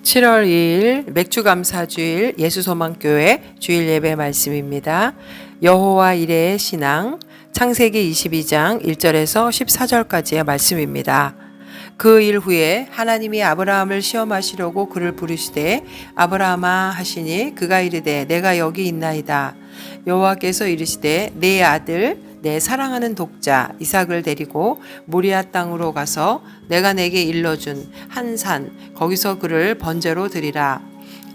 7월 2일 맥주감사주일 예수소망교회 주일 예배 말씀입니다. 여호와 이레의 신앙 창세기 22장 1절에서 14절까지의 말씀입니다. 그 일 후에 하나님이 아브라함을 시험하시려고 그를 부르시되 아브라함아 하시니 그가 이르되 내가 여기 있나이다. 여호와께서 이르시되 내 아들 내 사랑하는 독자 이삭을 데리고 모리아 땅으로 가서 내가 내게 일러준 한 산 거기서 그를 번제로 드리라.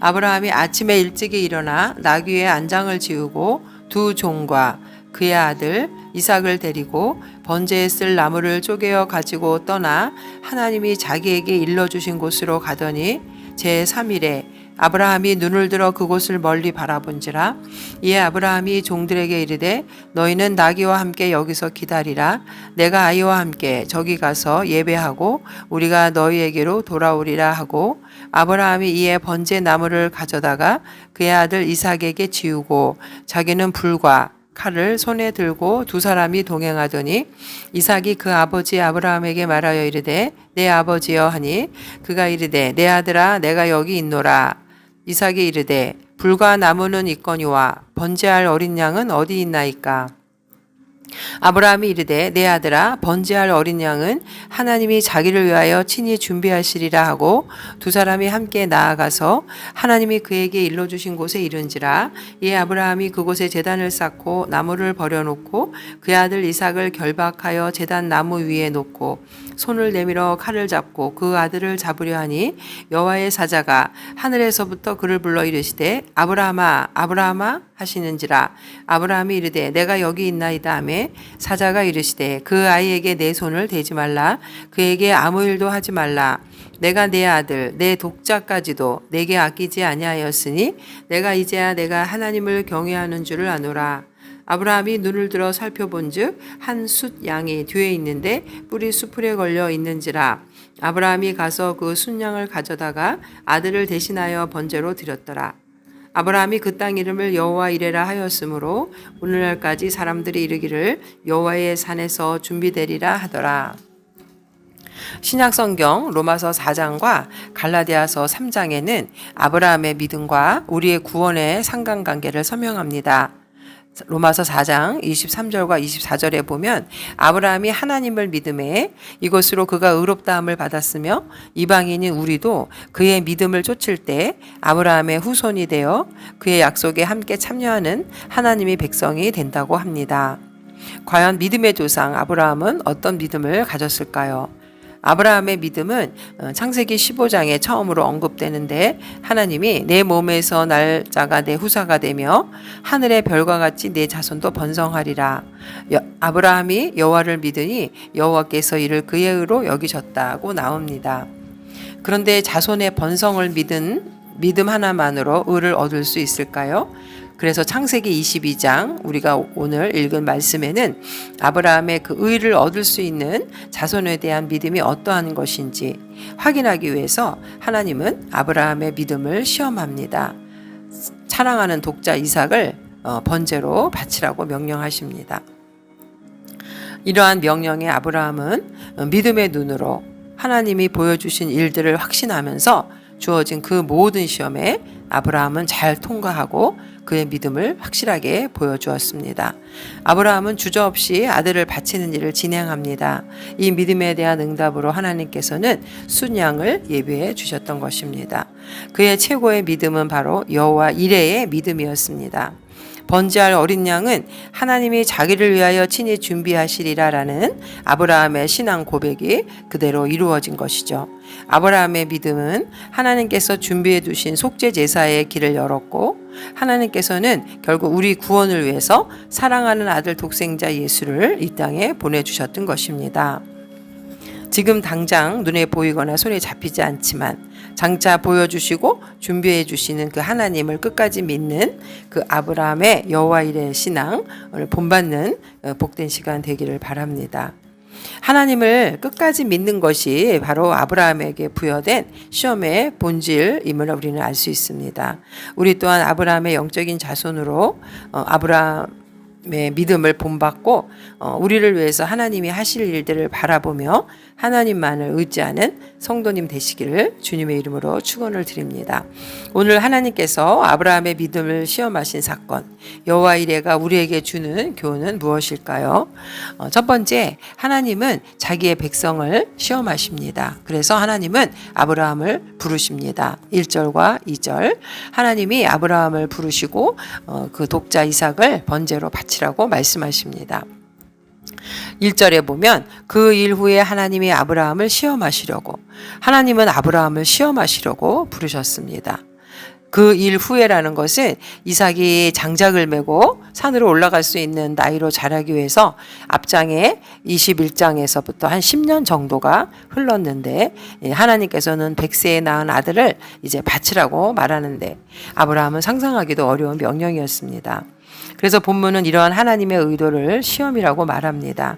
아브라함이 아침에 일찍이 일어나 나귀의 안장을 지우고 두 종과 그의 아들 이삭을 데리고 번제에 쓸 나무를 쪼개어 가지고 떠나 하나님이 자기에게 일러주신 곳으로 가더니 제3일에 아브라함이 눈을 들어 그곳을 멀리 바라본지라. 이에 아브라함이 종들에게 이르되 너희는 나귀와 함께 여기서 기다리라. 내가 아이와 함께 저기 가서 예배하고 우리가 너희에게로 돌아오리라 하고 아브라함이 이에 번제 나무를 가져다가 그의 아들 이삭에게 지우고 자기는 불과 칼을 손에 들고 두 사람이 동행하더니 이삭이 그 아버지 아브라함에게 말하여 이르되 내 아버지여 하니 그가 이르되 내 아들아 내가 여기 있노라. 이삭이 이르되 불과 나무는 있거니와 번제할 어린 양은 어디 있나이까. 아브라함이 이르되 내 아들아 번제할 어린 양은 하나님이 자기를 위하여 친히 준비하시리라 하고 두 사람이 함께 나아가서 하나님이 그에게 일러주신 곳에 이른지라. 이에 아브라함이 그곳에 제단을 쌓고 나무를 버려놓고 그의 아들 이삭을 결박하여 제단 나무 위에 놓고 손을 내밀어 칼을 잡고 그 아들을 잡으려 하니 여호와의 사자가 하늘에서부터 그를 불러 이르시되 아브라함아 아브라함아 하시는지라. 아브라함이 이르되 내가 여기 있나이다 하매 사자가 이르시되 그 아이에게 내 손을 대지 말라. 그에게 아무 일도 하지 말라. 내가 내 아들 내 독자까지도 내게 아끼지 아니하였으니 내가 이제야 내가 하나님을 경외하는 줄을 아노라. 아브라함이 눈을 들어 살펴본즉 한 숫 양이 뒤에 있는데 뿔이 수풀에 걸려 있는지라. 아브라함이 가서 그 숫양을 가져다가 아들을 대신하여 번제로 드렸더라. 아브라함이 그 땅 이름을 여호와 이레라 하였으므로 오늘날까지 사람들이 이르기를 여호와의 산에서 준비되리라 하더라. 신약성경 로마서 4장과 갈라디아서 3장에는 아브라함의 믿음과 우리의 구원의 상관관계를 설명합니다. 로마서 4장 23절과 24절에 보면 아브라함이 하나님을 믿음에 이것으로 그가 의롭다함을 받았으며 이방인인 우리도 그의 믿음을 쫓을 때 아브라함의 후손이 되어 그의 약속에 함께 참여하는 하나님의 백성이 된다고 합니다. 과연 믿음의 조상 아브라함은 어떤 믿음을 가졌을까요? 아브라함의 믿음은 창세기 15장에 처음으로 언급되는데 하나님이 내 몸에서 날 자가 내 후사가 되며 하늘의 별과 같이 내 자손도 번성하리라. 아브라함이 여호와를 믿으니 여호와께서 이를 그의 의로 여기셨다고 나옵니다. 그런데 자손의 번성을 믿은 믿음 하나만으로 의를 얻을 수 있을까요? 그래서 창세기 22장 우리가 오늘 읽은 말씀에는 아브라함의 그 의를 얻을 수 있는 자손에 대한 믿음이 어떠한 것인지 확인하기 위해서 하나님은 아브라함의 믿음을 시험합니다. 사랑하는 독자 이삭을 번제로 바치라고 명령하십니다. 이러한 명령에 아브라함은 믿음의 눈으로 하나님이 보여주신 일들을 확신하면서 주어진 그 모든 시험에 아브라함은 잘 통과하고 그의 믿음을 확실하게 보여주었습니다. 아브라함은 주저없이 아들을 바치는 일을 진행합니다. 이 믿음에 대한 응답으로 하나님께서는 순양을 예비해 주셨던 것입니다. 그의 최고의 믿음은 바로 여호와 이레의 믿음이었습니다. 번제할 어린 양은 하나님이 자기를 위하여 친히 준비하시리라라는 아브라함의 신앙 고백이 그대로 이루어진 것이죠. 아브라함의 믿음은 하나님께서 준비해 두신 속죄 제사의 길을 열었고 하나님께서는 결국 우리 구원을 위해서 사랑하는 아들 독생자 예수를 이 땅에 보내주셨던 것입니다. 지금 당장 눈에 보이거나 손에 잡히지 않지만 장차 보여주시고 준비해 주시는 그 하나님을 끝까지 믿는 그 아브라함의 여호와 이레의 신앙을 본받는 복된 시간 되기를 바랍니다. 하나님을 끝까지 믿는 것이 바로 아브라함에게 부여된 시험의 본질임을 우리는 알 수 있습니다. 우리 또한 아브라함의 영적인 자손으로 아브라함의 믿음을 본받고 우리를 위해서 하나님이 하실 일들을 바라보며 하나님만을 의지하는 성도님 되시기를 주님의 이름으로 축원을 드립니다. 오늘 하나님께서 아브라함의 믿음을 시험하신 사건, 여호와 이레가 우리에게 주는 교훈은 무엇일까요? 첫 번째, 하나님은 자기의 백성을 시험하십니다. 그래서 하나님은 아브라함을 부르십니다. 1절과 2절, 하나님이 아브라함을 부르시고 그 독자 이삭을 번제로 바치라고 말씀하십니다. 1절에 보면 그 일 후에 하나님이 아브라함을 시험하시려고, 하나님은 아브라함을 시험하시려고 부르셨습니다. 그 일 후에라는 것은 이삭이 장작을 메고 산으로 올라갈 수 있는 나이로 자라기 위해서 앞장에 21장에서부터 한 10년 정도가 흘렀는데, 하나님께서는 100세에 낳은 아들을 이제 바치라고 말하는데 아브라함은 상상하기도 어려운 명령이었습니다. 그래서 본문은 이러한 하나님의 의도를 시험이라고 말합니다.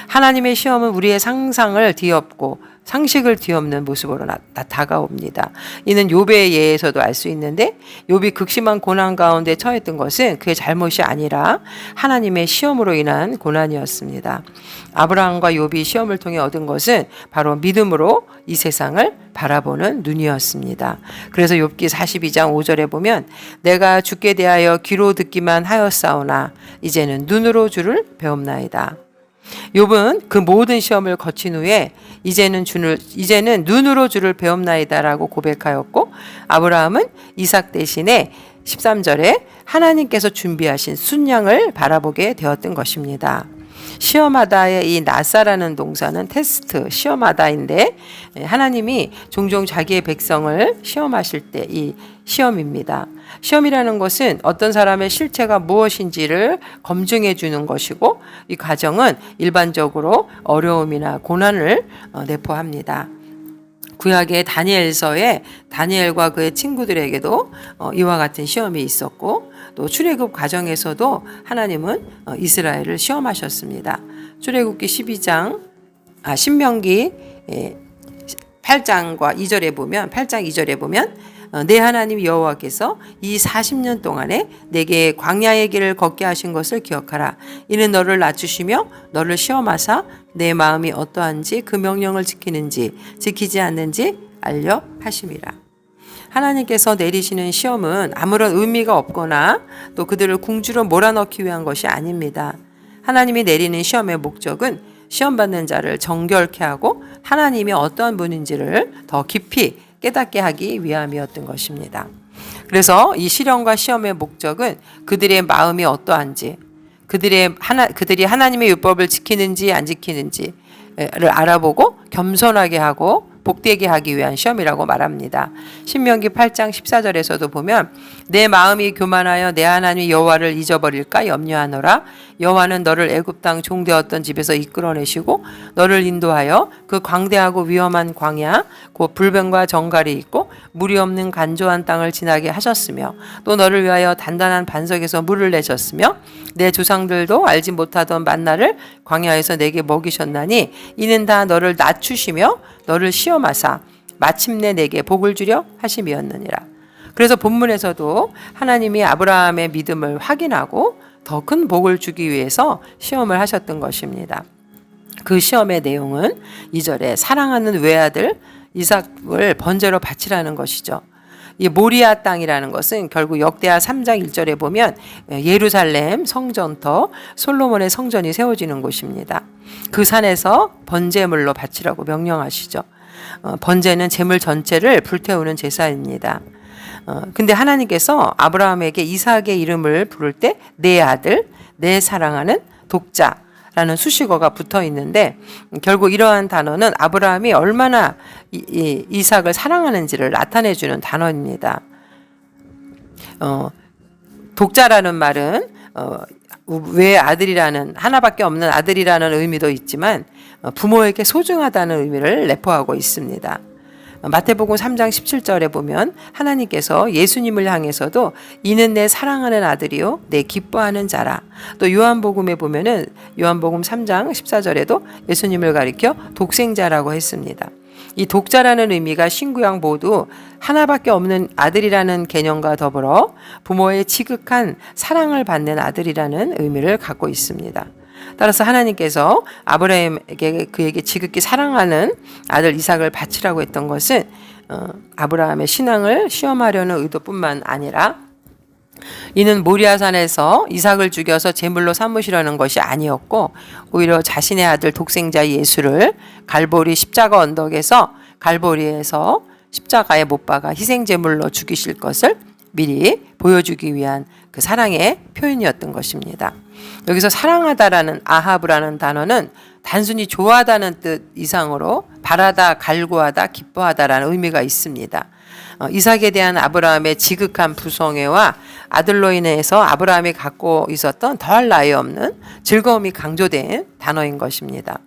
하나님의 시험은 우리의 상상을 뒤엎고 상식을 뒤엎는 모습으로 다가옵니다. 이는 욥의 예에서도 알 수 있는데, 욥이 극심한 고난 가운데 처했던 것은 그의 잘못이 아니라 하나님의 시험으로 인한 고난이었습니다. 아브라함과 욥이 시험을 통해 얻은 것은 바로 믿음으로 이 세상을 바라보는 눈이었습니다. 그래서 욥기 42장 5절에 보면 내가 주께 대하여 귀로 듣기만 하였사오나 이제는 눈으로 주를 배움나이다. 욥은 그 모든 시험을 거친 후에 이제는 눈으로 주를 배움나이다라고 고백하였고, 아브라함은 이삭 대신에 13절에 하나님께서 준비하신 순양을 바라보게 되었던 것입니다. 시험하다의 이 나사라는 동사는 테스트, 시험하다인데, 하나님이 종종 자기의 백성을 시험하실 때 이 시험입니다. 시험이라는 것은 어떤 사람의 실체가 무엇인지를 검증해 주는 것이고, 이 과정은 일반적으로 어려움이나 고난을 내포합니다. 구약의 다니엘서에 다니엘과 그의 친구들에게도 이와 같은 시험이 있었고, 또 출애굽 과정에서도 하나님은 이스라엘을 시험하셨습니다. 출애굽기 신명기 8장과 2절에 보면 8장 2절에 보면 내 하나님 여호와께서 이 40년 동안에 내게 광야의 길을 걷게 하신 것을 기억하라. 이는 너를 낮추시며 너를 시험하사 내 마음이 어떠한지 그 명령을 지키는지 지키지 않는지 알려 하심이라. 하나님께서 내리시는 시험은 아무런 의미가 없거나 또 그들을 궁지로 몰아넣기 위한 것이 아닙니다. 하나님이 내리는 시험의 목적은 시험받는 자를 정결케 하고 하나님이 어떠한 분인지를 더 깊이 깨닫게 하기 위함이었던 것입니다. 그래서 이 시련과 시험의 목적은 그들의 마음이 어떠한지, 그들이 하나님의 율법을 지키는지 안 지키는지를 알아보고 겸손하게 하고 복되게 하기 위한 시험이라고 말합니다. 신명기 8장 14절에서도 보면 내 마음이 교만하여 내 하나님 여호와를 잊어버릴까 염려하노라. 여호와는 너를 애굽 땅 종되었던 집에서 이끌어내시고 너를 인도하여 그 광대하고 위험한 광야 곧 불변과 정갈이 있고 물이 없는 간조한 땅을 지나게 하셨으며 또 너를 위하여 단단한 반석에서 물을 내셨으며 내 조상들도 알지 못하던 만나를 광야에서 내게 먹이셨나니 이는 다 너를 낮추시며 너를 시험하사 마침내 내게 복을 주려 하심이었느니라. 그래서 본문에서도 하나님이 아브라함의 믿음을 확인하고 더 큰 복을 주기 위해서 시험을 하셨던 것입니다. 그 시험의 내용은 2절에 사랑하는 외아들 이삭을 번제로 바치라는 것이죠. 이 모리아 땅이라는 것은 결국 역대하 3장 1절에 보면 예루살렘 성전터 솔로몬의 성전이 세워지는 곳입니다. 그 산에서 번제물로 바치라고 명령하시죠. 번제는 제물 전체를 불태우는 제사입니다. 근데 하나님께서 아브라함에게 이삭의 이름을 부를 때 내 아들, 내 사랑하는 독자라는 수식어가 붙어 있는데 결국 이러한 단어는 아브라함이 얼마나 이삭을 사랑하는지를 나타내주는 단어입니다. 독자라는 말은 외아들이라는 하나밖에 없는 아들이라는 의미도 있지만 부모에게 소중하다는 의미를 내포하고 있습니다. 마태복음 3장 17절에 보면 하나님께서 예수님을 향해서도 이는 내 사랑하는 아들이요 내 기뻐하는 자라. 또 요한복음에 보면은 요한복음 3장 14절에도 예수님을 가리켜 독생자라고 했습니다. 이 독자라는 의미가 신구약 모두 하나밖에 없는 아들이라는 개념과 더불어 부모의 지극한 사랑을 받는 아들이라는 의미를 갖고 있습니다. 따라서 하나님께서 아브라함에게 그에게 지극히 사랑하는 아들 이삭을 바치라고 했던 것은 아브라함의 신앙을 시험하려는 의도뿐만 아니라 이는 모리아산에서 이삭을 죽여서 제물로 삼으시려는 것이 아니었고 오히려 자신의 아들 독생자 예수를 갈보리 십자가 언덕에서 갈보리에서 십자가에 못 박아 희생 제물로 죽이실 것을 미리 보여주기 위한 그 사랑의 표현이었던 것입니다. 여기서 사랑하다라는 아하브라는 단어는 단순히 좋아하다는 뜻 이상으로 바라다, 갈구하다, 기뻐하다라는 의미가 있습니다. 이삭에 대한 아브라함의 지극한 부성애와 아들로 인해서 아브라함이 갖고 있었던 더할 나위 없는 즐거움이 강조된 단어인 것입니다.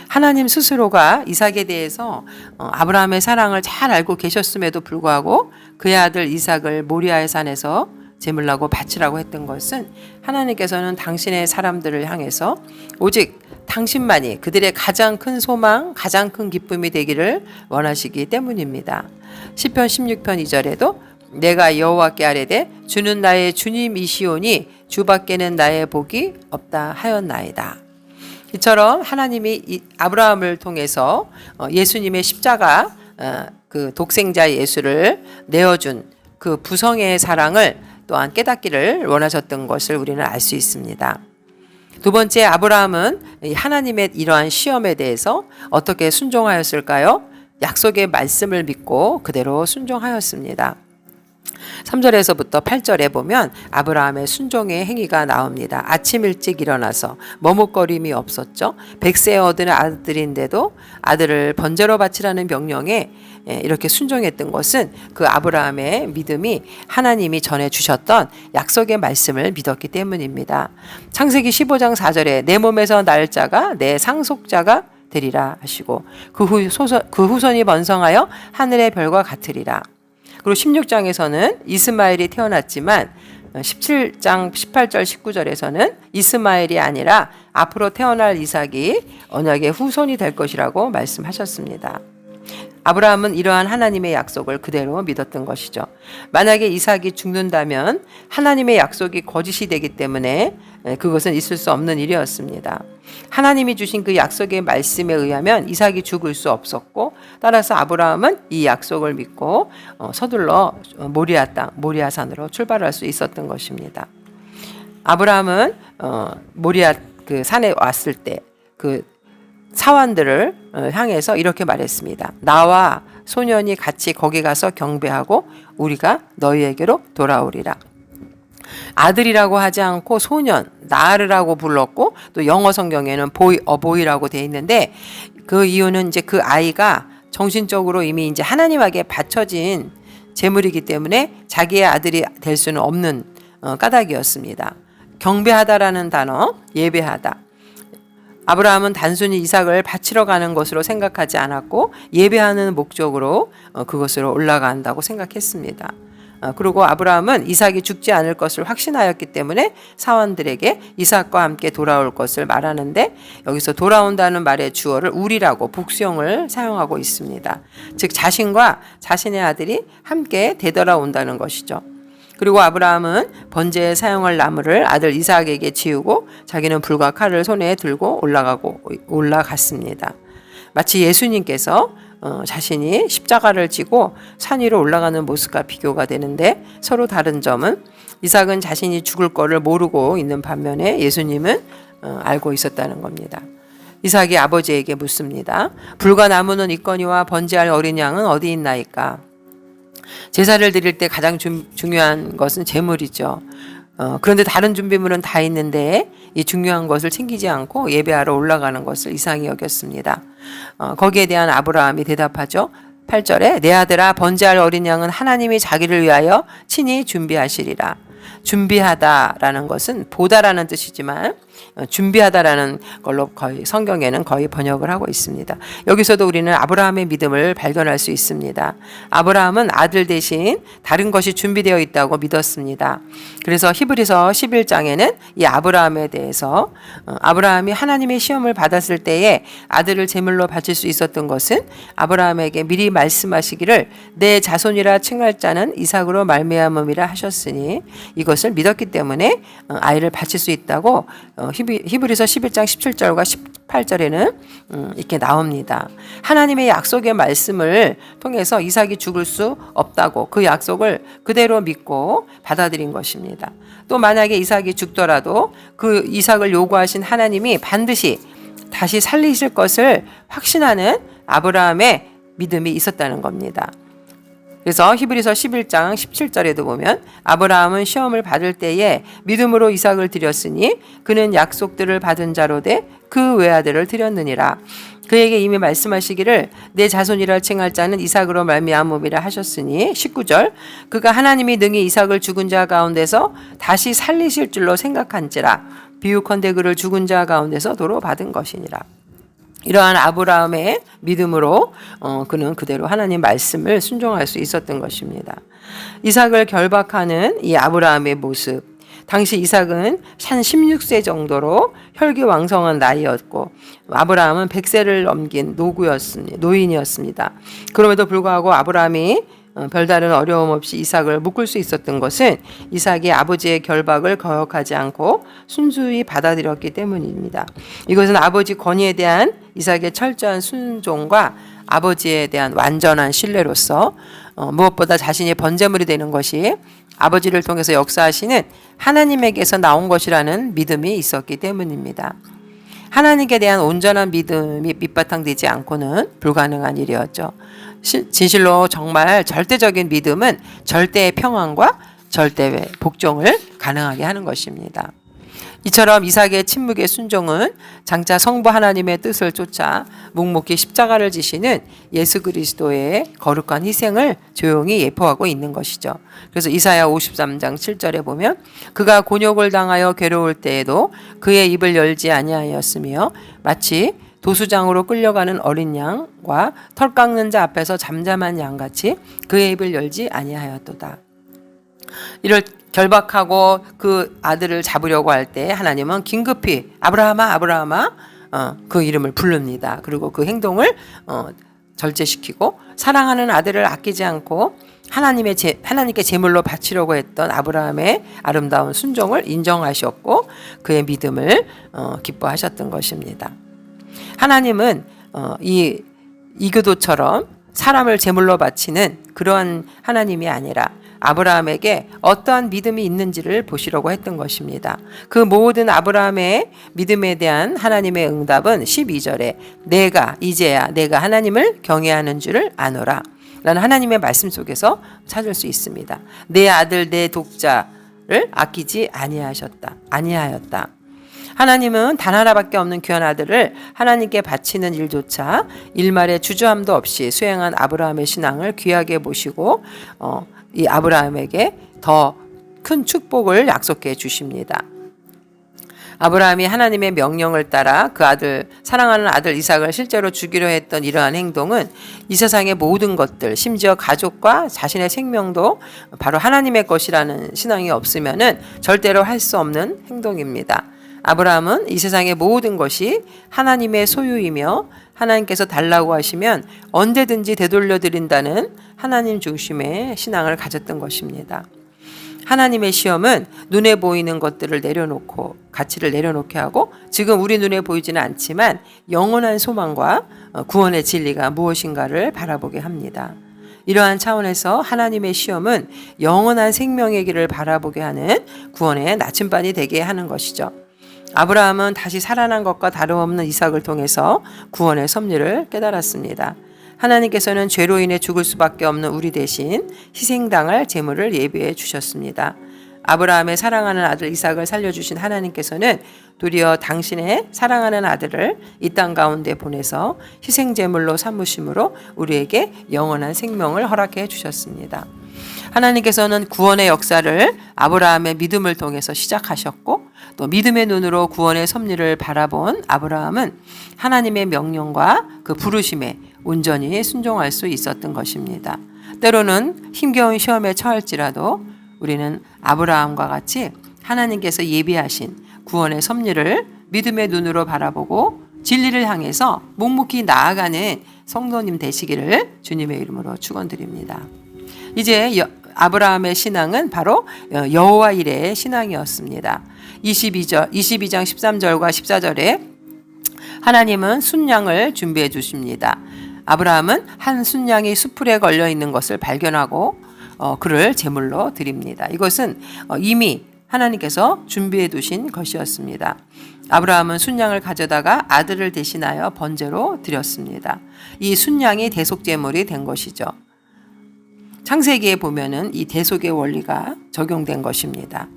하나님 스스로가 이삭에 대해서 아브라함의 사랑을 잘 알고 계셨음에도 불구하고 그의 아들 이삭을 모리아의 산에서 제물라고 바치라고 했던 것은 하나님께서는 당신의 사람들을 향해서 오직 당신만이 그들의 가장 큰 소망, 가장 큰 기쁨이 되기를 원하시기 때문입니다. 시편 16편 2절에도 내가 여호와께 아뢰되 주는 나의 주님이시오니 주밖에는 나의 복이 없다 하였나이다. 이처럼 하나님이 아브라함을 통해서 예수님의 십자가 그 독생자 예수를 내어준 그 부성의 사랑을 또한 깨닫기를 원하셨던 것을 우리는 알 수 있습니다. 두 번째, 아브라함은 하나님의 이러한 시험에 대해서 어떻게 순종하였을까요? 약속의 말씀을 믿고 그대로 순종하였습니다. 3절에서부터 8절에 보면 아브라함의 순종의 행위가 나옵니다. 아침 일찍 일어나서 머뭇거림이 없었죠. 100세에 얻은 아들인데도 아들을 번제로 바치라는 명령에 이렇게 순종했던 것은 그 아브라함의 믿음이 하나님이 전해주셨던 약속의 말씀을 믿었기 때문입니다. 창세기 15장 4절에 내 몸에서 날 자가 내 상속자가 되리라 하시고 그 후손이 번성하여 하늘의 별과 같으리라. 그리고 16장에서는 이스마엘이 태어났지만 17장 18절 19절에서는 이스마엘이 아니라 앞으로 태어날 이삭이 언약의 후손이 될 것이라고 말씀하셨습니다. 아브라함은 이러한 하나님의 약속을 그대로 믿었던 것이죠. 만약에 이삭이 죽는다면 하나님의 약속이 거짓이 되기 때문에 그것은 있을 수 없는 일이었습니다. 하나님이 주신 그 약속의 말씀에 의하면 이삭이 죽을 수 없었고 따라서 아브라함은 이 약속을 믿고 서둘러 모리아 땅, 모리아산으로 출발할 수 있었던 것입니다. 아브라함은 모리아 그 산에 왔을 때 그 사환들을 향해서 이렇게 말했습니다. 나와 소년이 같이 거기 가서 경배하고 우리가 너희에게로 돌아오리라. 아들이라고 하지 않고 소년, 나르라고 불렀고 또 영어 성경에는 어보이라고 돼 있는데 그 이유는 이제 그 아이가 정신적으로 이미 이제 하나님에게 바쳐진 제물이기 때문에 자기의 아들이 될 수는 없는 까닭이었습니다. 경배하다라는 단어, 예배하다. 아브라함은 단순히 이삭을 바치러 가는 것으로 생각하지 않았고 예배하는 목적으로 그것으로 올라간다고 생각했습니다. 그리고 아브라함은 이삭이 죽지 않을 것을 확신하였기 때문에 사원들에게 이삭과 함께 돌아올 것을 말하는데 여기서 돌아온다는 말의 주어를 우리라고 복수형을 사용하고 있습니다. 즉 자신과 자신의 아들이 함께 되돌아온다는 것이죠. 그리고 아브라함은 번제에 사용할 나무를 아들 이삭에게 지우고 자기는 불과 칼을 손에 들고 올라갔습니다. 마치 예수님께서 자신이 십자가를 지고 산 위로 올라가는 모습과 비교가 되는데 서로 다른 점은 이삭은 자신이 죽을 거를 모르고 있는 반면에 예수님은 알고 있었다는 겁니다. 이삭이 아버지에게 묻습니다. 불과 나무는 있거니와 번제할 어린 양은 어디 있나이까? 제사를 드릴 때 가장 중요한 것은 제물이죠. 그런데 다른 준비물은 다 있는데 이 중요한 것을 챙기지 않고 예배하러 올라가는 것을 이상히 여겼습니다. 거기에 대한 아브라함이 대답하죠. 8절에 내 아들아 번제할 어린 양은 하나님이 자기를 위하여 친히 준비하시리라. 준비하다라는 것은 보다라는 뜻이지만 준비하다라는 걸로 거의 성경에는 거의 번역을 하고 있습니다. 여기서도 우리는 아브라함의 믿음을 발견할 수 있습니다. 아브라함은 아들 대신 다른 것이 준비되어 있다고 믿었습니다. 그래서 히브리서 11장에는 이 아브라함에 대해서 아브라함이 하나님의 시험을 받았을 때에 아들을 제물로 바칠 수 있었던 것은 아브라함에게 미리 말씀하시기를 내 자손이라 칭할 자는 이삭으로 말미암음이라 하셨으니 이것을 믿었기 때문에 아이를 바칠 수 있다고 히브리서 11장 17절과 18절에는 이렇게 나옵니다. 하나님의 약속의 말씀을 통해서 이삭이 죽을 수 없다고 그 약속을 그대로 믿고 받아들인 것입니다. 또 만약에 이삭이 죽더라도 그 이삭을 요구하신 하나님이 반드시 다시 살리실 것을 확신하는 아브라함의 믿음이 있었다는 겁니다. 그래서 히브리서 11장 17절에도 보면 아브라함은 시험을 받을 때에 믿음으로 이삭을 드렸으니 그는 약속들을 받은 자로 돼 그 외아들을 드렸느니라. 그에게 이미 말씀하시기를 내 자손이라 칭할 자는 이삭으로 말미암음이라 하셨으니 19절 그가 하나님이 능히 이삭을 죽은 자 가운데서 다시 살리실 줄로 생각한지라 비유컨대 그를 죽은 자 가운데서 도로 받은 것이니라. 이러한 아브라함의 믿음으로 그는 그대로 하나님 말씀을 순종할 수 있었던 것입니다. 이삭을 결박하는 이 아브라함의 모습, 당시 이삭은 한 16세 정도로 혈기왕성한 나이였고 아브라함은 100세를 넘긴 노인이었습니다. 그럼에도 불구하고 아브라함이 별다른 어려움 없이 이삭을 묶을 수 있었던 것은 이삭이 아버지의 결박을 거역하지 않고 순수히 받아들였기 때문입니다. 이것은 아버지 권위에 대한 이삭의 철저한 순종과 아버지에 대한 완전한 신뢰로서 무엇보다 자신이 번제물이 되는 것이 아버지를 통해서 역사하시는 하나님에게서 나온 것이라는 믿음이 있었기 때문입니다. 하나님께 대한 온전한 믿음이 밑바탕되지 않고는 불가능한 일이었죠. 진실로 정말 절대적인 믿음은 절대의 평안과 절대의 복종을 가능하게 하는 것입니다. 이처럼 이삭의 침묵의 순종은 장차 성부 하나님의 뜻을 쫓아 묵묵히 십자가를 지시는 예수 그리스도의 거룩한 희생을 조용히 예포하고 있는 것이죠. 그래서 이사야 53장 7절에 보면 그가 곤욕을 당하여 괴로울 때에도 그의 입을 열지 아니하였으며 마치 도수장으로 끌려가는 어린 양과 털 깎는 자 앞에서 잠잠한 양같이 그의 입을 열지 아니하였도다. 이를 결박하고 그 아들을 잡으려고 할 때 하나님은 긴급히 아브라함아 그 이름을 부릅니다. 그리고 그 행동을 절제시키고 사랑하는 아들을 아끼지 않고 하나님께 제물로 바치려고 했던 아브라함의 아름다운 순종을 인정하셨고 그의 믿음을 기뻐하셨던 것입니다. 하나님은 이교도처럼 사람을 제물로 바치는 그러한 하나님이 아니라 아브라함에게 어떠한 믿음이 있는지를 보시려고 했던 것입니다. 그 모든 아브라함의 믿음에 대한 하나님의 응답은 12절에 이제야 내가 하나님을 경외하는 줄을 아노라 라는 하나님의 말씀 속에서 찾을 수 있습니다. 내 아들 내 독자를 아끼지 아니하였다. 하나님은 단 하나밖에 없는 귀한 아들을 하나님께 바치는 일조차 일말의 주저함도 없이 수행한 아브라함의 신앙을 귀하게 보시고 이 아브라함에게 더 큰 축복을 약속해 주십니다. 아브라함이 하나님의 명령을 따라 그 사랑하는 아들 이삭을 실제로 죽이려 했던 이러한 행동은 이 세상의 모든 것들, 심지어 가족과 자신의 생명도 바로 하나님의 것이라는 신앙이 없으면은 절대로 할 수 없는 행동입니다. 아브라함은 이 세상의 모든 것이 하나님의 소유이며 하나님께서 달라고 하시면 언제든지 되돌려 드린다는 하나님 중심의 신앙을 가졌던 것입니다. 하나님의 시험은 눈에 보이는 것들을 내려놓고 가치를 내려놓게 하고 지금 우리 눈에 보이지는 않지만 영원한 소망과 구원의 진리가 무엇인가를 바라보게 합니다. 이러한 차원에서 하나님의 시험은 영원한 생명의 길을 바라보게 하는 구원의 나침반이 되게 하는 것이죠. 아브라함은 다시 살아난 것과 다름없는 이삭을 통해서 구원의 섭리를 깨달았습니다. 하나님께서는 죄로 인해 죽을 수밖에 없는 우리 대신 희생당할 제물을 예비해 주셨습니다. 아브라함의 사랑하는 아들 이삭을 살려주신 하나님께서는 도리어 당신의 사랑하는 아들을 이 땅 가운데 보내서 희생제물로 삼으심으로 우리에게 영원한 생명을 허락해 주셨습니다. 하나님께서는 구원의 역사를 아브라함의 믿음을 통해서 시작하셨고 또 믿음의 눈으로 구원의 섭리를 바라본 아브라함은 하나님의 명령과 그 부르심에 온전히 순종할 수 있었던 것입니다. 때로는 힘겨운 시험에 처할지라도 우리는 아브라함과 같이 하나님께서 예비하신 구원의 섭리를 믿음의 눈으로 바라보고 진리를 향해서 묵묵히 나아가는 성도님 되시기를 주님의 이름으로 축원드립니다. 이제 아브라함의 신앙은 바로 여호와 이레의 신앙이었습니다. 22장 13절과 14절에 하나님은 순양을 준비해 주십니다. 아브라함은 한 순양이 수풀에 걸려 있는 것을 발견하고 그를 제물로 드립니다. 이것은 이미 하나님께서 준비해 두신 것이었습니다. 아브라함은 순양을 가져다가 아들을 대신하여 번제로 드렸습니다. 이 순양이 대속제물이 된 것이죠. 창세기에 보면은 이 대속의 원리가 적용된 것입니다.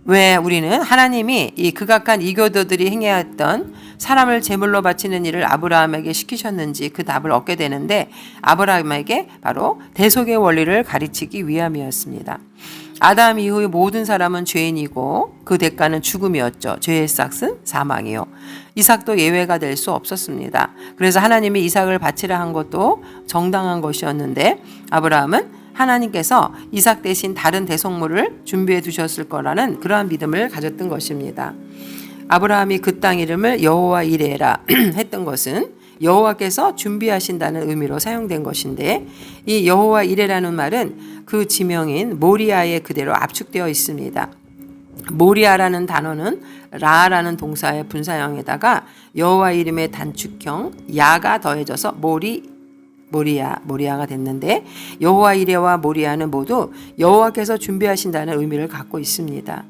왜 우리는 하나님이 이 극악한 이교도들이 행해왔던 사람을 제물로 바치는 일을 아브라함에게 시키셨는지 그 답을 얻게 되는데, 아브라함에게 바로 대속의 원리를 가르치기 위함이었습니다. 아담 이후의 모든 사람은 죄인이고 그 대가는 죽음이었죠. 죄의 싹은 사망이요. 이삭도 예외가 될 수 없었습니다. 그래서 하나님이 이삭을 바치라 한 것도 정당한 것이었는데, 아브라함은 하나님께서 이삭 대신 다른 대속물을 준비해 두셨을 거라는 그러한 믿음을 가졌던 것입니다. 아브라함이 그 땅 이름을 여호와 이레라 했던 것은 여호와께서 준비하신다는 의미로 사용된 것인데, 이 여호와 이레라는 말은 그 지명인 모리아에 그대로 압축되어 있습니다. 모리아라는 단어는 라라는 동사의 분사형에다가 여호와 이름의 단축형 야가 더해져서 모리아가 됐는데, 여호와 이레와 모리아는 모두 여호와께서 준비하신다는 의미를 갖고 있습니다.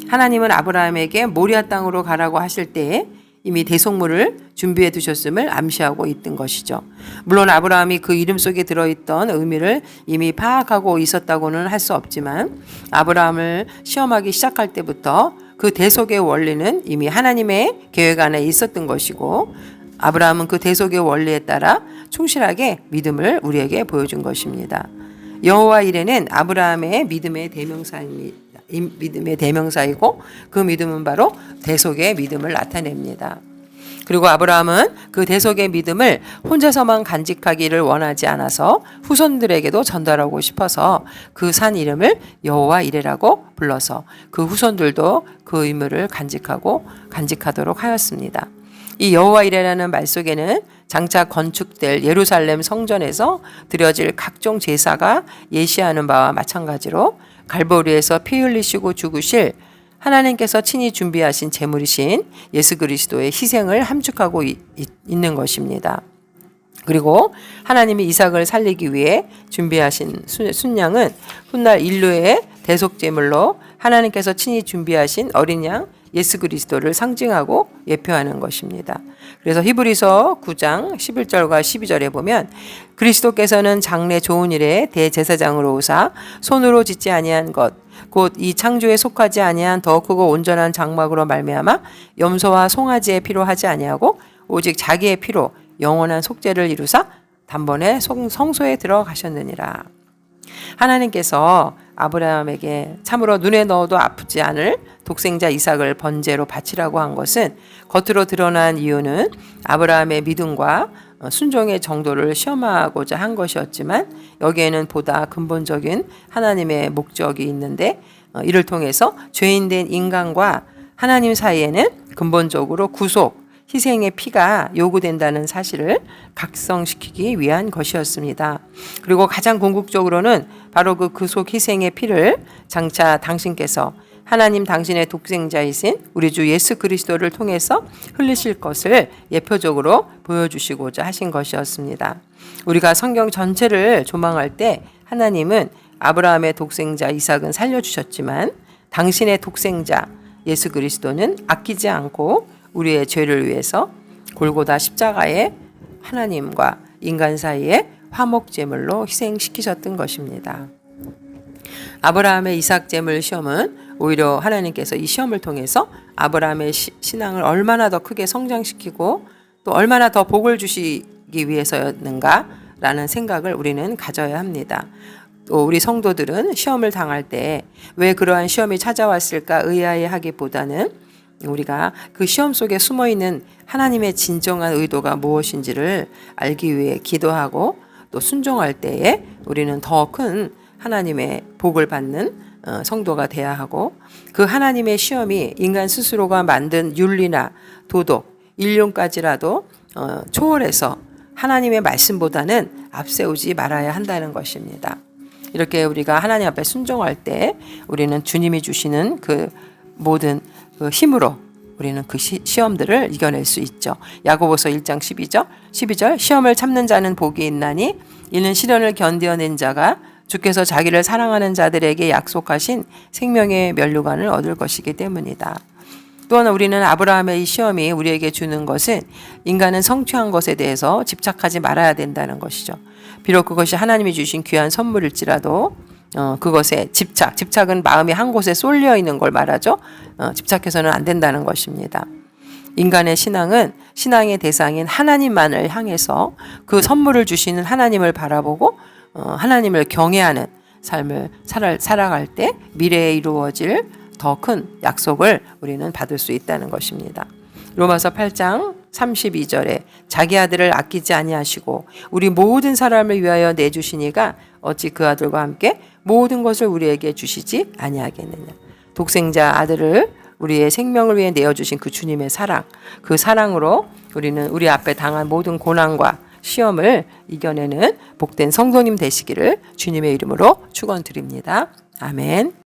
하나님은 아브라함에게 모리아 땅으로 가라고 하실 때에 이미 대속물을 준비해 두셨음을 암시하고 있던 것이죠. 물론 아브라함이 그 이름 속에 들어있던 의미를 이미 파악하고 있었다고는 할 수 없지만, 아브라함을 시험하기 시작할 때부터 그 대속의 원리는 이미 하나님의 계획 안에 있었던 것이고, 아브라함은 그 대속의 원리에 따라 충실하게 믿음을 우리에게 보여준 것입니다. 여호와 이레는 아브라함의 믿음의 대명사이고 그 믿음은 바로 대속의 믿음을 나타냅니다. 그리고 아브라함은 그 대속의 믿음을 혼자서만 간직하기를 원하지 않아서 후손들에게도 전달하고 싶어서 그 산 이름을 여호와 이레라고 불러서 그 후손들도 그 의무를 간직하도록 하였습니다. 이 여호와 이레라는 말 속에는 장차 건축될 예루살렘 성전에서 드려질 각종 제사가 예시하는 바와 마찬가지로 갈보리에서 피 흘리시고 죽으실 하나님께서 친히 준비하신 제물이신 예수 그리스도의 희생을 함축하고 있는 것입니다. 그리고 하나님이 이삭을 살리기 위해 준비하신 순양은 훗날 인류의 대속제물로 하나님께서 친히 준비하신 어린 양 예수 그리스도를 상징하고 예표하는 것입니다. 그래서 히브리서 9장 11절과 12절에 보면 그리스도께서는 장래 좋은 일에 대제사장으로 오사 손으로 짓지 아니한 것 곧 이 창조에 속하지 아니한 더 크고 온전한 장막으로 말미암아 염소와 송아지의 피로 하지 아니하고 오직 자기의 피로 영원한 속죄를 이루사 단번에 성소에 들어가셨느니라. 하나님께서 아브라함에게 참으로 눈에 넣어도 아프지 않을 독생자 이삭을 번제로 바치라고 한 것은 겉으로 드러난 이유는 아브라함의 믿음과 순종의 정도를 시험하고자 한 것이었지만, 여기에는 보다 근본적인 하나님의 목적이 있는데, 이를 통해서 죄인된 인간과 하나님 사이에는 근본적으로 구속, 희생의 피가 요구된다는 사실을 각성시키기 위한 것이었습니다. 그리고 가장 궁극적으로는 바로 그 구속 희생의 피를 장차 당신께서 하나님 당신의 독생자이신 우리 주 예수 그리스도를 통해서 흘리실 것을 예표적으로 보여주시고자 하신 것이었습니다. 우리가 성경 전체를 조망할 때 하나님은 아브라함의 독생자 이삭은 살려주셨지만 당신의 독생자 예수 그리스도는 아끼지 않고 우리의 죄를 위해서 골고다 십자가에 하나님과 인간 사이에 화목제물로 희생시키셨던 것입니다. 아브라함의 이삭 제물 시험은 오히려 하나님께서 이 시험을 통해서 아브라함의 신앙을 얼마나 더 크게 성장시키고 또 얼마나 더 복을 주시기 위해서였는가라는 생각을 우리는 가져야 합니다. 또 우리 성도들은 시험을 당할 때 왜 그러한 시험이 찾아왔을까 의아해하기보다는 우리가 그 시험 속에 숨어있는 하나님의 진정한 의도가 무엇인지를 알기 위해 기도하고 또 순종할 때에 우리는 더 큰 하나님의 복을 받는 성도가 돼야 하고, 그 하나님의 시험이 인간 스스로가 만든 윤리나 도덕, 인륜까지라도 초월해서 하나님의 말씀보다는 앞세우지 말아야 한다는 것입니다. 이렇게 우리가 하나님 앞에 순종할 때 우리는 주님이 주시는 그 모든 그 힘으로 우리는 그 시험들을 이겨낼 수 있죠. 야고보서 1장 12절 시험을 참는 자는 복이 있나니 이는 시련을 견뎌낸 자가 주께서 자기를 사랑하는 자들에게 약속하신 생명의 면류관을 얻을 것이기 때문이다. 또한 우리는 아브라함의 이 시험이 우리에게 주는 것은 인간은 성취한 것에 대해서 집착하지 말아야 된다는 것이죠. 비록 그것이 하나님이 주신 귀한 선물일지라도 그것에 집착은 마음이 한 곳에 쏠려 있는 걸 말하죠. 집착해서는 안 된다는 것입니다. 인간의 신앙은 신앙의 대상인 하나님만을 향해서 그 선물을 주시는 하나님을 바라보고 하나님을 경외하는 삶을 살아갈 때 미래에 이루어질 더 큰 약속을 우리는 받을 수 있다는 것입니다. 로마서 8장 32절에 자기 아들을 아끼지 아니하시고 우리 모든 사람을 위하여 내주시니가 어찌 그 아들과 함께 모든 것을 우리에게 주시지 아니하겠느냐. 독생자 아들을 우리의 생명을 위해 내어주신 그 주님의 사랑, 그 사랑으로 우리는 우리 앞에 당한 모든 고난과 시험을 이겨내는 복된 성도님 되시기를 주님의 이름으로 축원드립니다. 아멘.